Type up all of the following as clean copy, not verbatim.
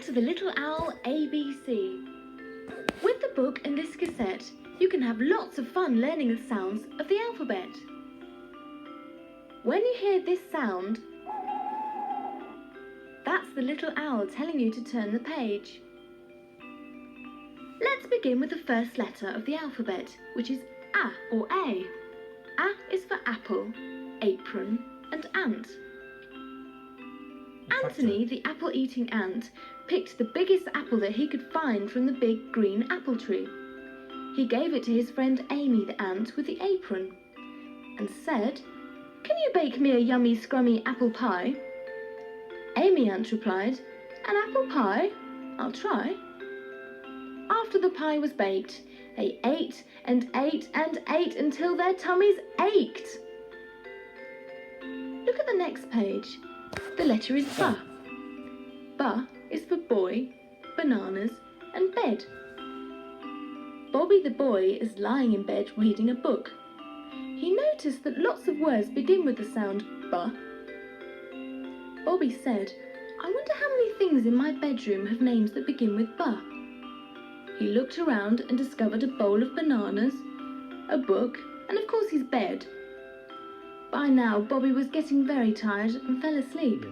to the Little Owl ABC. With the book and this cassette, you can have lots of fun learning the sounds of the alphabet. When you hear this sound, that's the little owl telling you to turn the page. Let's begin with the first letter of the alphabet, which is A or A. A is for apple, apron and ant. Anthony, the apple-eating ant, picked the biggest apple that he could find from the big green apple tree. He gave it to his friend Amy the ant with the apron and said, "Can you bake me a yummy scrummy apple pie?" Amy ant replied, "An apple pie? I'll try." After the pie was baked, they ate and ate and ate until their tummies ached. Look at the next page. The letter is B. B is for boy, bananas and bed. Bobby the boy is lying in bed reading a book. He noticed that lots of words begin with the sound B. Bobby said, "I wonder how many things in my bedroom have names that begin with B." He looked around and discovered a bowl of bananas, a book, and of course his bed. By now, Bobby was getting very tired and fell asleep.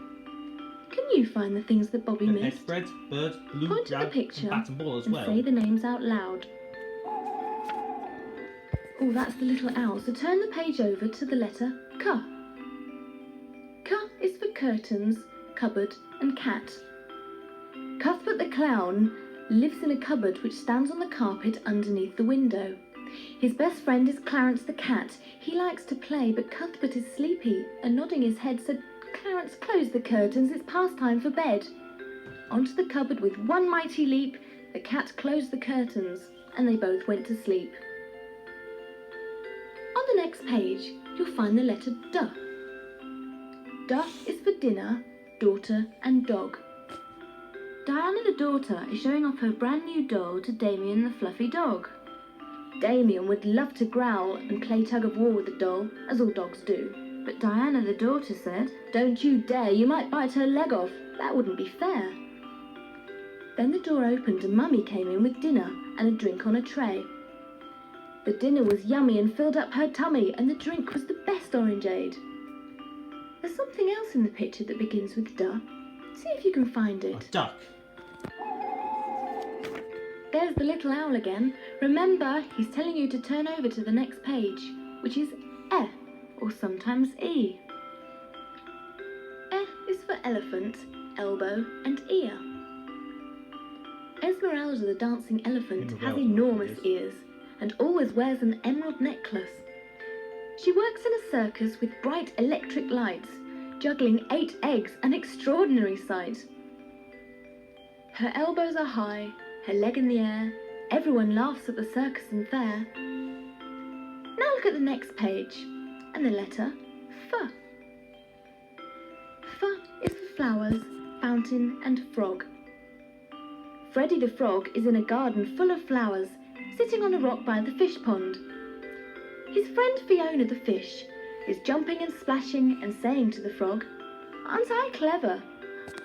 Can you find the things that Bobby missed? Bread, bird, blue, point to the picture and ball as and well. say the names out loud. Oh, that's the little owl, so turn the page over to the letter K. K is for curtains, cupboard and cat. Cuthbert the clown lives in a cupboard which stands on the carpet underneath the window. His best friend is Clarence the cat. He likes to play, but Cuthbert is sleepy and nodding his head said, "Clarence, close the curtains, it's past time for bed." Onto the cupboard with one mighty leap, the cat closed the curtains and they both went to sleep. On the next page, you'll find the letter D. D is for dinner, daughter and dog. Diana the daughter is showing off her brand new doll to Damien the fluffy dog. Damien would love to growl and play tug of war with the doll, as all dogs do. But Diana the daughter said, "Don't you dare, you might bite her leg off. That wouldn't be fair." Then the door opened and Mummy came in with dinner and a drink on a tray. The dinner was yummy and filled up her tummy, and the drink was the best orangeade. There's something else in the picture that begins with D. See if you can find it. A duck. There's the little owl again. Remember, he's telling you to turn over to the next page, which is E, or sometimes E. E is for elephant, elbow and ear. Esmeralda the dancing elephant has enormous ears and always wears an emerald necklace. She works in a circus with bright electric lights, juggling 8 eggs, an extraordinary sight. Her elbows are high, her leg in the air, everyone laughs at the circus and fair. Now look at the next page, and the letter F. F is for flowers, fountain and frog. Freddy the frog is in a garden full of flowers, sitting on a rock by the fish pond. His friend Fiona the fish is jumping and splashing and saying to the frog, "Aren't I clever?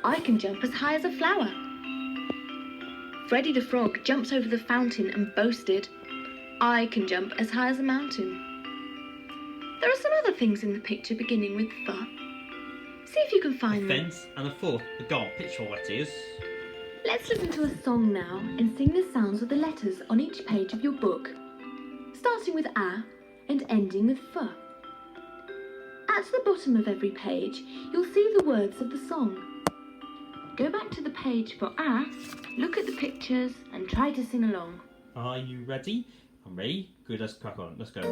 I can jump as high as a flower." Freddy the frog jumps over the fountain and boasted, "I can jump as high as a mountain." There are some other things in the picture beginning with F. See if you can find them. A fence and a fork. The goal picture what it is. Let's listen to a song now and sing the sounds of the letters on each page of your book, starting with A and ending with F. At the bottom of every page, you'll see the words of the song. Go back to the page for A, look at the pictures and try to sing along. Are you ready? I'm ready. Good, let's crack on. Let's go.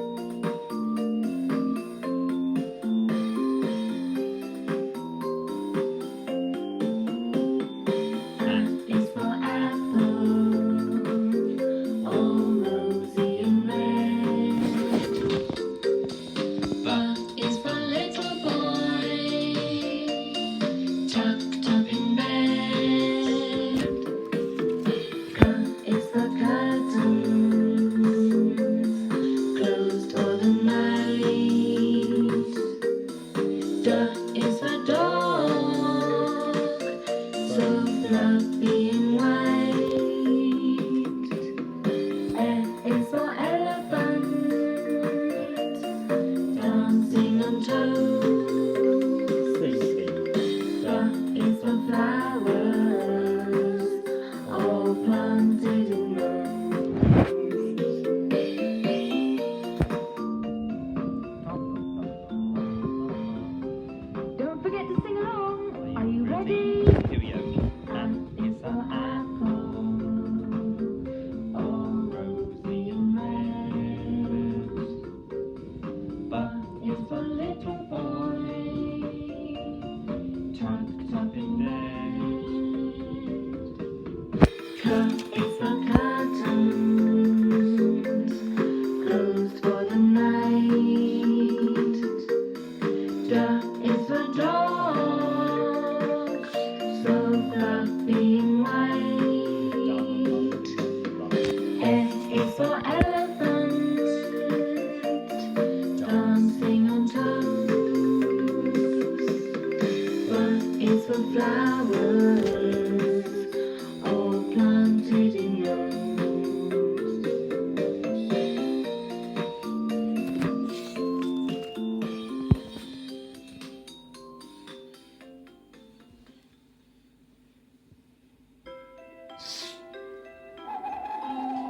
Closed all the night. is for curtains, closed for the night. D is for dog, so fluffy and white. E is for elephant, dancing on toes. F is for flowers, all planted in rows.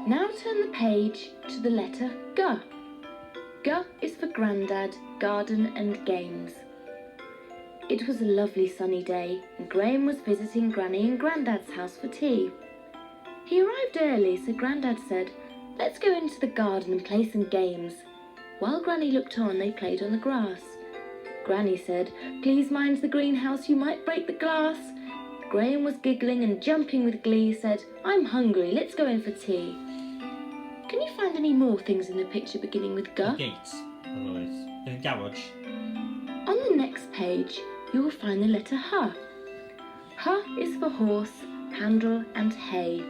Now turn the page to the letter G. G is for Grandad, garden and games. It was a lovely sunny day and Graham was visiting Granny and Grandad's house for tea. He arrived early, so Grandad said, "Let's go into the garden and play some games." While Granny looked on, they played on the grass. Granny said, "Please mind the greenhouse, you might break the glass." Graham was giggling and jumping with glee, said, "I'm hungry, let's go in for tea." Can you find any more things in the picture beginning with G? A gate. Otherwise. In a garage. On the next page, you will find the letter H. H is for horse, handle and hay.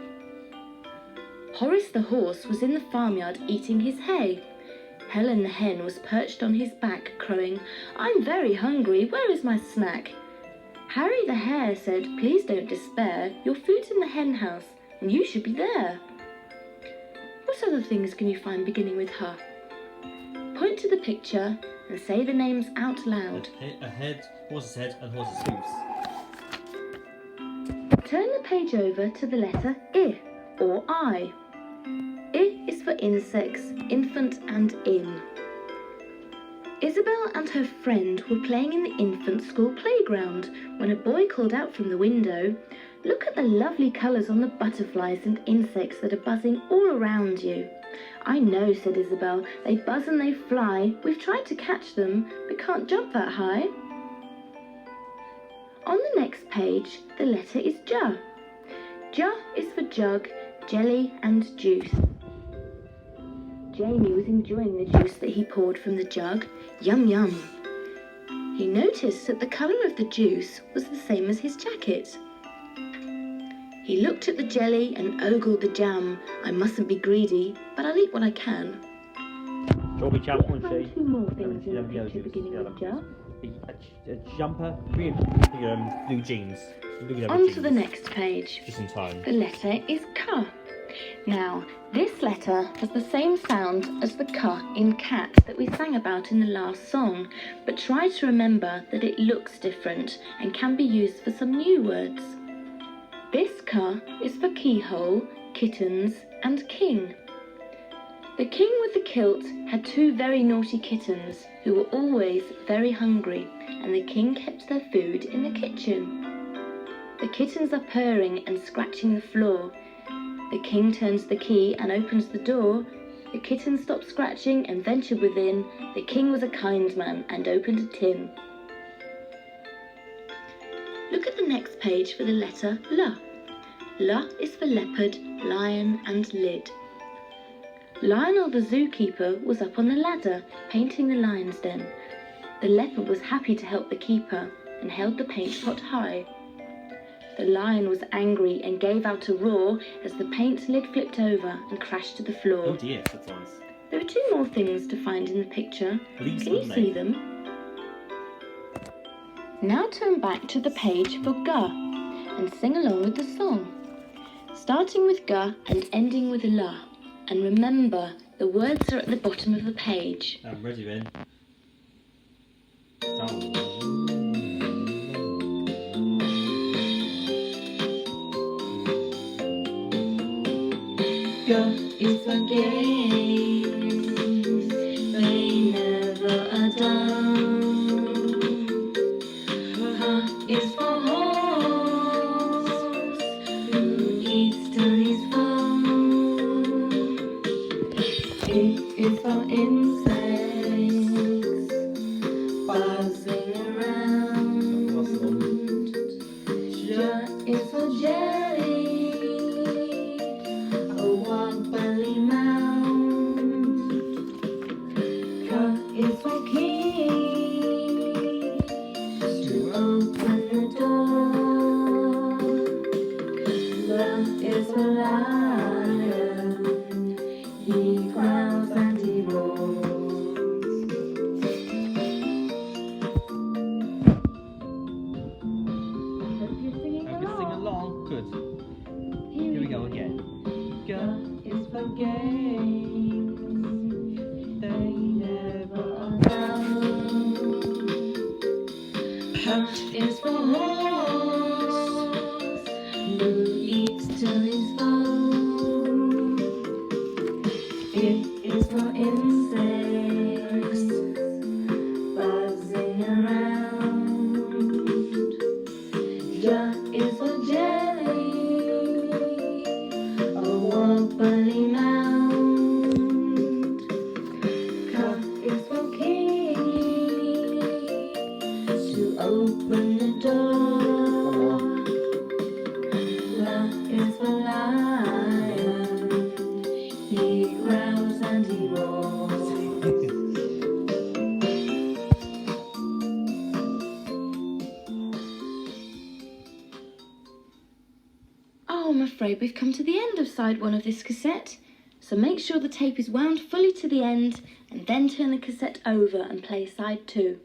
Horace the horse was in the farmyard eating his hay. Helen the hen was perched on his back, crowing, "I'm very hungry, where is my snack?" Harry the hare said, "Please don't despair, your food's in the hen house, and you should be there." What other things can you find beginning with H? Point to the picture and say the names out loud. A head, horse's head, and horse's hooves. Turn the page over to the letter I, or I. I is for insects, infant and in. Isabel and her friend were playing in the infant school playground when a boy called out from the window, "Look at the lovely colours on the butterflies and insects that are buzzing all around you." "I know," said Isabel, "they buzz and they fly. We've tried to catch them, but can't jump that high." On the next page, the letter is J. J is for jug, jelly and juice. Jamie was enjoying the juice that he poured from the jug. Yum yum. He noticed that the colour of the juice was the same as his jacket. He looked at the jelly and ogled the jam. "I mustn't be greedy, but I'll eat what I can." Strawberry jam, Can you find two more things in the picture beginning with J? A jumper, blue jeans. On to the next page. Just in time. The letter is K. Now, this letter has the same sound as the K in cat that we sang about in the last song, but try to remember that it looks different and can be used for some new words. This K is for keyhole, kittens and king. The king with the kilt had two very naughty kittens who were always very hungry, and the king kept their food in the kitchen. The kittens are purring and scratching the floor. The king turns the key and opens the door. The kittens stop scratching and venture within. The king was a kind man and opened a tin. Look at the next page for the letter L. L is for leopard, lion and lid. Lionel the zookeeper was up on the ladder, painting the lion's den. The leopard was happy to help the keeper and held the paint pot high. The lion was angry and gave out a roar as the paint lid flipped over and crashed to the floor. Oh dear, that's nice. There are two more things to find in the picture. Leaves Can you on see me. them? Now turn back to the page for G and sing along with the song, starting with G and ending with a L. And remember, the words are at the bottom of the page. I'm ready then. G is for games, they never are done. H is for horse, who eats till he's full. I is for insects, buzzing around. J is for jelly, is for lion. He growls and he roars. Hope you're singing Hope you sing along. Good. Here we go again. G is for games. They never allow. H is for horse, who eats till he's full. I is for insects, buzzing around. J is for jelly, a wobbly mound. K is for king, to open the door. L is for lion, he growls and he roars. Oh, I'm afraid we've come to the end of side 1 of this cassette. So make sure the tape is wound fully to the end and then turn the cassette over and play side 2.